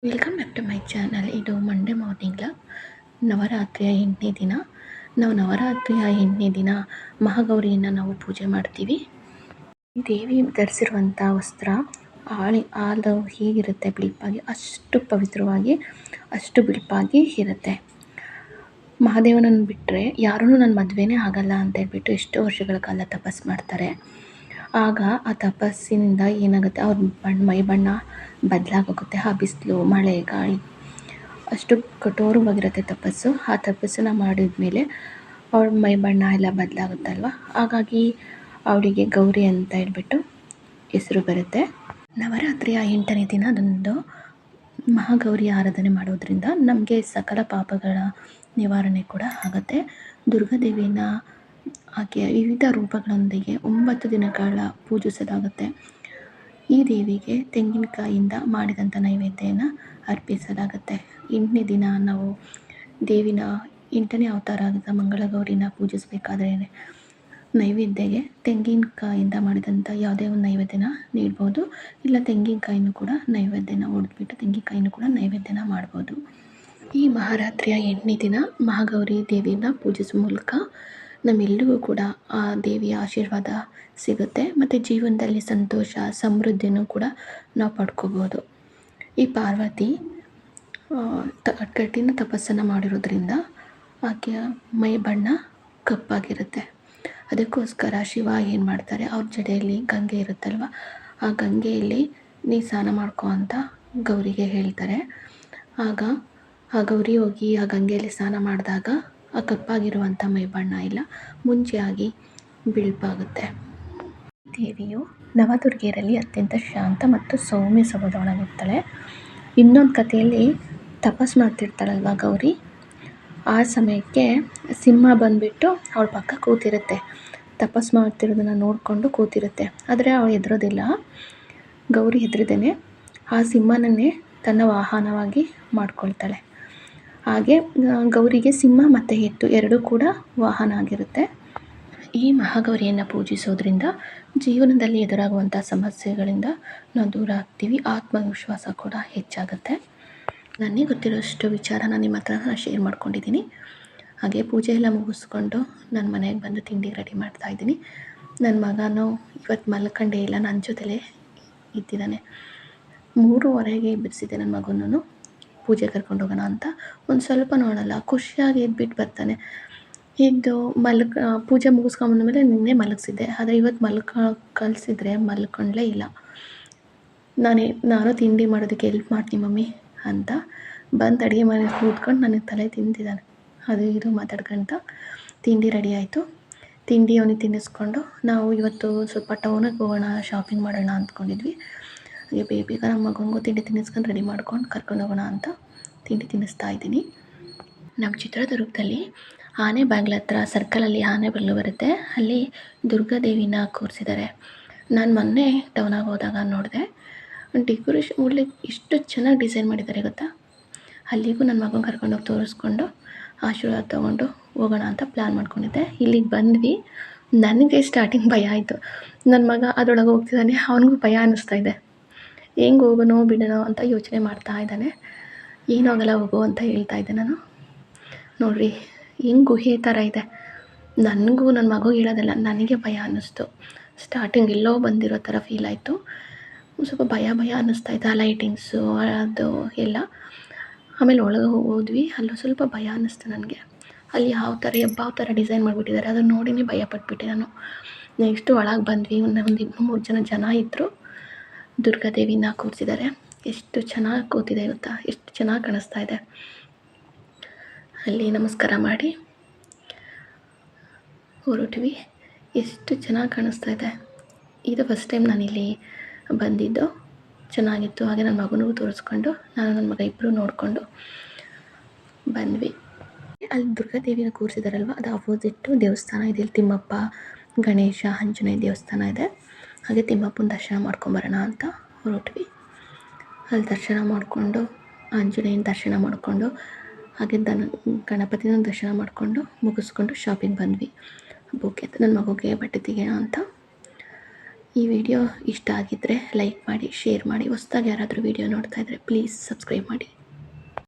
Welcome back to my channel. ಇದು Monday morning ನವರಾತ್ರಿಯ 8ನೇ ದಿನ. ನಾವು ನವರಾತ್ರಿಯ 8ನೇ ದಿನ ಮಹಾಗೌರಿಯನ್ನು ನಾವು ಪೂಜೆ ಮಾಡ್ತೀವಿ. ದೇವಿ ಧರಿಸಿರುವಂಥ ವಸ್ತ್ರ ಹಾಲು ಹೀಗಿರುತ್ತೆ, ಬಿಳುಪಾಗಿ, ಅಷ್ಟು ಪವಿತ್ರವಾಗಿ, ಅಷ್ಟು ಬಿಳುಪಾಗಿ ಇರುತ್ತೆ. ಮಹಾದೇವನನ್ನು ಬಿಟ್ಟರೆ ಯಾರೂ ನನ್ನ ಮದುವೆನೇ ಆಗಲ್ಲ ಅಂತ ಹೇಳ್ಬಿಟ್ಟು ಎಷ್ಟೋ ವರ್ಷಗಳ ಕಾಲ ತಪಸ್ಸು ಮಾಡ್ತಾರೆ. ಆಗ ಆ ತಪಸ್ಸಿನಿಂದ ಏನಾಗುತ್ತೆ, ಅವ್ರ ಮೈ ಬಣ್ಣ ಬದಲಾಗೋಗುತ್ತೆ. ಆ ಬಿಸಿಲು, ಮಳೆ, ಗಾಳಿ ಅಷ್ಟು ಕಠೋರವಾಗಿರುತ್ತೆ ತಪಸ್ಸು. ಆ ತಪಸ್ಸನ್ನು ಮಾಡಿದ ಮೇಲೆ ಅವಳ ಮೈ ಬಣ್ಣ ಎಲ್ಲ ಬದಲಾಗುತ್ತಲ್ವ. ಹಾಗಾಗಿ ಅವಳಿಗೆ ಗೌರಿ ಅಂತ ಹೇಳ್ಬಿಟ್ಟು ಹೆಸರು ಬರುತ್ತೆ. ನವರಾತ್ರಿಯ 8ನೇ ದಿನ ಅದೊಂದು ಮಹಾಗೌರಿ ಆರಾಧನೆ ಮಾಡೋದ್ರಿಂದ ನಮಗೆ ಸಕಲ ಪಾಪಗಳ ನಿವಾರಣೆ ಕೂಡ ಆಗುತ್ತೆ. ದುರ್ಗಾದೇವಿನ ಆಕೆಯ ವಿವಿಧ ರೂಪಗಳೊಂದಿಗೆ 9 ದಿನಗಳ ಪೂಜಿಸಲಾಗುತ್ತೆ. ಈ ದೇವಿಗೆ ತೆಂಗಿನಕಾಯಿಯಿಂದ ಮಾಡಿದಂಥ ನೈವೇದ್ಯನ ಅರ್ಪಿಸಲಾಗುತ್ತೆ. 8ನೇ ದಿನ ನಾವು ದೇವಿನ 8ನೇ ಅವತಾರ ಆದ ಮಂಗಳಗೌರಿನ ಪೂಜಿಸಬೇಕಾದ್ರೆ ನೈವೇದ್ಯಗೆ ತೆಂಗಿನಕಾಯಿಂದ ಮಾಡಿದಂಥ ಯಾವುದೇ ಒಂದು ನೈವೇದ್ಯನ ನೀಡ್ಬೋದು. ಇಲ್ಲ ತೆಂಗಿನಕಾಯಿನೂ ಕೂಡ ನೈವೇದ್ಯನ ಒಡೆದ್ಬಿಟ್ಟು ತೆಂಗಿನಕಾಯಿನೂ ಕೂಡ ನೈವೇದ್ಯನ ಮಾಡ್ಬೋದು. ಈ ಮಹಾರಾತ್ರಿಯ 8ನೇ ದಿನ ಮಹಾಗೌರಿ ದೇವಿನ ಪೂಜಿಸುವ ಮೂಲಕ ನಮ್ಮೆಲ್ಲರಿಗೂ ಕೂಡ ಆ ದೇವಿಯ ಆಶೀರ್ವಾದ ಸಿಗುತ್ತೆ. ಮತ್ತು ಜೀವನದಲ್ಲಿ ಸಂತೋಷ, ಸಮೃದ್ಧಿನೂ ಕೂಡ ನಾವು ಪಡ್ಕೋಬೋದು. ಈ ಪಾರ್ವತಿ ಕಠಿಣ ತಪಸ್ಸನ್ನು ಮಾಡಿರೋದ್ರಿಂದ ಆಕೆಯ ಮೈ ಬಣ್ಣ ಕಪ್ಪಾಗಿರುತ್ತೆ. ಅದಕ್ಕೋಸ್ಕರ ಶಿವ ಏನು ಮಾಡ್ತಾರೆ, ಅವ್ರ ಜಡೆಯಲ್ಲಿ ಗಂಗೆ ಇರುತ್ತಲ್ವ, ಆ ಗಂಗೆಯಲ್ಲಿ ನೀ ಸ್ನಾನ ಮಾಡ್ಕೊ ಅಂತ ಗೌರಿಗೆ ಹೇಳ್ತಾರೆ. ಆಗ ಆ ಗೌರಿ ಹೋಗಿ ಆ ಗಂಗೆಯಲ್ಲಿ ಸ್ನಾನ ಮಾಡಿದಾಗ ಆ ಕಪ್ಪಾಗಿರುವಂಥ ಮೈ ಬಣ್ಣ ಎಲ್ಲ ಮುಂಚೆಯಾಗಿ ಬಿಳುಪಾಗುತ್ತೆ. ದೇವಿಯು ನವದುರ್ಗೆಯರಲ್ಲಿ ಅತ್ಯಂತ ಶಾಂತ ಮತ್ತು ಸೌಮ್ಯ ಸ್ವಭಾವದವಳಾಗಿರ್ತಾಳೆ. ಇನ್ನೊಂದು ಕಥೆಯಲ್ಲಿ ತಪಸ್ಸು ಮಾಡ್ತಿರ್ತಾಳಲ್ವ ಗೌರಿ, ಆ ಸಮಯಕ್ಕೆ ಸಿಂಹ ಬಂದುಬಿಟ್ಟು ಅವಳ ಪಕ್ಕ ಕೂತಿರುತ್ತೆ. ತಪಸ್ಸು ಮಾಡ್ತಿರೋದನ್ನು ನೋಡಿಕೊಂಡು ಕೂತಿರುತ್ತೆ. ಆದರೆ ಅವಳು ಹೆದರೋದಿಲ್ಲ. ಗೌರಿ ಹೆದರದೇನೆ ಆ ಸಿಂಹನನ್ನೇ ತನ್ನ ವಾಹನವಾಗಿ ಮಾಡ್ಕೊಳ್ತಾಳೆ. ಹಾಗೆ ಗೌರಿಗೆ ಸಿಂಹ ಮತ್ತು ಎತ್ತು ಎರಡೂ ಕೂಡ ವಾಹನ ಆಗಿರುತ್ತೆ. ಈ ಮಹಾಗೌರಿಯನ್ನು ಪೂಜಿಸೋದ್ರಿಂದ ಜೀವನದಲ್ಲಿ ಎದುರಾಗುವಂಥ ಸಮಸ್ಯೆಗಳಿಂದ ನಾವು ದೂರ ಆಗ್ತೀವಿ. ಆತ್ಮವಿಶ್ವಾಸ ಕೂಡ ಹೆಚ್ಚಾಗುತ್ತೆ. ನನಗೆ ಗೊತ್ತಿರೋಷ್ಟು ವಿಚಾರನ ನಿಮ್ಮ ಹತ್ರ ಶೇರ್ ಮಾಡ್ಕೊಂಡಿದ್ದೀನಿ. ಹಾಗೆ ಪೂಜೆ ಎಲ್ಲ ಮುಗಿಸ್ಕೊಂಡು ನನ್ನ ಮನೆಗೆ ಬಂದು ತಿಂಡಿ ರೆಡಿ ಮಾಡ್ತಾಯಿದ್ದೀನಿ. ನನ್ನ ಮಗನೂ ಇವತ್ತು ಮಲ್ಕೊಂಡೇ ಇಲ್ಲ, ನನ್ನ ಜೊತೆಲೇ ಇದ್ದಿದ್ದಾನೆ. 3:30ಗೆ ಎಬ್ಬಿಸಿದೆ ನನ್ನ ಮಗನೂ ಪೂಜೆ ಕರ್ಕೊಂಡು ಹೋಗೋಣ ಅಂತ. ಒಂದು ಸ್ವಲ್ಪ ನೋಡಲ್ಲ, ಖುಷಿಯಾಗಿ ಎದ್ಬಿಟ್ಟು ಬರ್ತಾನೆ. ಇದು ಪೂಜೆ ಮುಗಿಸ್ಕೊಂಬಂದ್ಮೇಲೆ ನಿನ್ನೆ ಮಲಗಿಸಿದ್ದೆ, ಆದರೆ ಇವತ್ತು ಕಳಿಸಿದ್ರೆ ಮಲ್ಕೊಂಡಲೇ ಇಲ್ಲ. ನಾನು ತಿಂಡಿ ಮಾಡೋದಕ್ಕೆ ಹೆಲ್ಪ್ ಮಾಡ್ತೀನಿ ಮಮ್ಮಿ ಅಂತ ಬಂದು ಅಡುಗೆ ಮನೇಲಿ ಕೂತ್ಕೊಂಡು ನನಗೆ ತಲೆ ತಿಂತಿದ್ದಾನೆ. ಅದು ಇದು ಮಾತಾಡ್ಕೊಂತ ತಿಂಡಿ ರೆಡಿ ಆಯಿತು. ತಿಂಡಿ ಅವನಿಗೆ ತಿನ್ನಿಸ್ಕೊಂಡು ನಾವು ಇವತ್ತು ಸ್ವಲ್ಪ ಟೌನಿಗೆ ಹೋಗೋಣ, ಶಾಪಿಂಗ್ ಮಾಡೋಣ ಅಂದ್ಕೊಂಡಿದ್ವಿ. ಹಾಗೆ ಬೇಗ ನಮ್ಮ ಮಗನಿಗೂ ತಿಂಡಿ ತಿನ್ನಿಸ್ಕೊಂಡು ರೆಡಿ ಮಾಡ್ಕೊಂಡು ಕರ್ಕೊಂಡು ಹೋಗೋಣ ಅಂತ ತಿಂಡಿ ತಿನ್ನಿಸ್ತಾ ಇದ್ದೀನಿ. ನಮ್ಮ ಚಿತ್ರದುರ್ಗದಲ್ಲಿ ಆನೆಬಾಗ್ಲ ಹತ್ರ ಸರ್ಕಲಲ್ಲಿ ಆನೆಬಾಗ್ಲು ಬರುತ್ತೆ, ಅಲ್ಲಿ ದುರ್ಗಾದೇವಿನ ಕೂರಿಸಿದ್ದಾರೆ. ನಾನು ಮೊನ್ನೆ ಟೌನಾಗೆ ಹೋದಾಗ ನೋಡಿದೆ, ಡೆಕೋರೇಷನ್ ಒಳ್ಳೆ ಎಷ್ಟು ಚೆನ್ನಾಗಿ ಡಿಸೈನ್ ಮಾಡಿದ್ದಾರೆ ಗೊತ್ತಾ. ಅಲ್ಲಿಗೂ ನನ್ನ ಮಗನ ಕರ್ಕೊಂಡೋಗಿ ತೋರಿಸ್ಕೊಂಡು ಆಶೀರ್ವಾದ ತೊಗೊಂಡು ಹೋಗೋಣ ಅಂತ ಪ್ಲ್ಯಾನ್ ಮಾಡ್ಕೊಂಡಿದ್ದೆ. ಇಲ್ಲಿಗೆ ಬಂದ್ವಿ. ನನಗೆ ಸ್ಟಾರ್ಟಿಂಗ್ ಭಯ ಆಯಿತು. ನನ್ನ ಮಗ ಅದರೊಳಗೆ ಹೋಗ್ತಿದ್ದಾನೆ, ಅವನಿಗೂ ಭಯ ಅನ್ನಿಸ್ತಾ ಇದೆ. ಹೆಂಗೆ ಹೋಗೋಣೋ ಬಿಡೋಣೋ ಅಂತ ಯೋಚನೆ ಮಾಡ್ತಾ ಇದ್ದಾನೆ. ಏನೂ ಆಗಲ್ಲ ಹೋಗು ಅಂತ ಹೇಳ್ತಾ ಇದ್ದೆ ನಾನು. ನೋಡಿರಿ ಹೆಂಗೆ ಗುಹೆ ಥರ ಇದೆ. ನನಗೂ ನನ್ನ ಮಗು ಹೇಳೋದಲ್ಲ, ನನಗೆ ಭಯ ಅನ್ನಿಸ್ತು. ಸ್ಟಾರ್ಟಿಂಗ್ ಎಲ್ಲೋ ಬಂದಿರೋ ಥರ ಫೀಲ್ ಆಯಿತು. ಸ್ವಲ್ಪ ಭಯ ಅನ್ನಿಸ್ತಾ ಇತ್ತು, ಆ ಲೈಟಿಂಗ್ಸು ಅದು ಎಲ್ಲ. ಆಮೇಲೆ ಒಳಗೆ ಹೋದ್ವಿ, ಅಲ್ಲೂ ಸ್ವಲ್ಪ ಭಯ ಅನ್ನಿಸ್ತು ನನಗೆ. ಅಲ್ಲಿ ಯಾವ ಥರ ಡಿಸೈನ್ ಮಾಡಿಬಿಟ್ಟಿದ್ದಾರೆ, ಅದನ್ನು ನೋಡಿನೇ ಭಯ ಪಟ್ಬಿಟ್ಟೆ ನಾನು. ನೆಕ್ಸ್ಟು ಒಳಗೆ ಬಂದ್ವಿ. ಒಂದು 2-3 ಜನ ಇದ್ದರು. ದುರ್ಗಾದೇವಿನ ಕೂರಿಸಿದ್ದಾರೆ. ಎಷ್ಟು ಚೆನ್ನಾಗಿ ಕೂತಿದೆ ಗೊತ್ತಾ, ಎಷ್ಟು ಚೆನ್ನಾಗಿ ಕಾಣಿಸ್ತಾ ಇದೆ. ಅಲ್ಲಿ ನಮಸ್ಕಾರ ಮಾಡಿ ಹೊರಟ್ವಿ. ಎಷ್ಟು ಚೆನ್ನಾಗಿ ಕಾಣಿಸ್ತಾ ಇದೆ. ಇದು ಫಸ್ಟ್ ಟೈಮ್ ನಾನಿಲ್ಲಿ ಬಂದಿದ್ದು. ಚೆನ್ನಾಗಿತ್ತು. ಹಾಗೆ ನನ್ನ ಮಗನಿಗೂ ತೋರಿಸ್ಕೊಂಡು ನಾನು ನನ್ನ ಮಗ ಇಬ್ಬರು ನೋಡಿಕೊಂಡು ಬಂದ್ವಿ. ಅಲ್ಲಿ ದುರ್ಗಾದೇವಿನ ಕೂರಿಸಿದಾರಲ್ವ, ಅದು ಅಪೋಸಿಟ್ಟು ದೇವಸ್ಥಾನ ಇದೆ. ಇಲ್ಲಿ ತಿಮ್ಮಪ್ಪ, ಗಣೇಶ, ಆಂಜನೇಯ ದೇವಸ್ಥಾನ ಇದೆ. ಹಾಗೆ ತಿಮ್ಮಪ್ಪನ ದರ್ಶನ ಮಾಡ್ಕೊಂಬರೋಣ ಅಂತ ಹೊರಟ್ವಿ. ಅಲ್ಲಿ ದರ್ಶನ ಮಾಡಿಕೊಂಡು, ಆಂಜನೇಯನ ದರ್ಶನ ಮಾಡಿಕೊಂಡು, ಹಾಗೆ ಗಣಪತಿನ ದರ್ಶನ ಮಾಡಿಕೊಂಡು ಮುಗಿಸ್ಕೊಂಡು ಶಾಪಿಂಗ್ ಬಂದ್ವಿ. ಹಬ್ಬಕ್ಕೆ ನನ್ನ ಮಗುಗೆ ಬಟ್ಟೆ ತೆಗೆಯೋಣ ಅಂತ. ಈ ವಿಡಿಯೋ ಇಷ್ಟ ಆಗಿದ್ದರೆ ಲೈಕ್ ಮಾಡಿ, ಶೇರ್ ಮಾಡಿ. ಹೊಸ್ದಾಗಿ ಯಾರಾದರೂ ವಿಡಿಯೋ ನೋಡ್ತಾ ಇದ್ದರೆ ಪ್ಲೀಸ್ ಸಬ್ಸ್ಕ್ರೈಬ್ ಮಾಡಿ.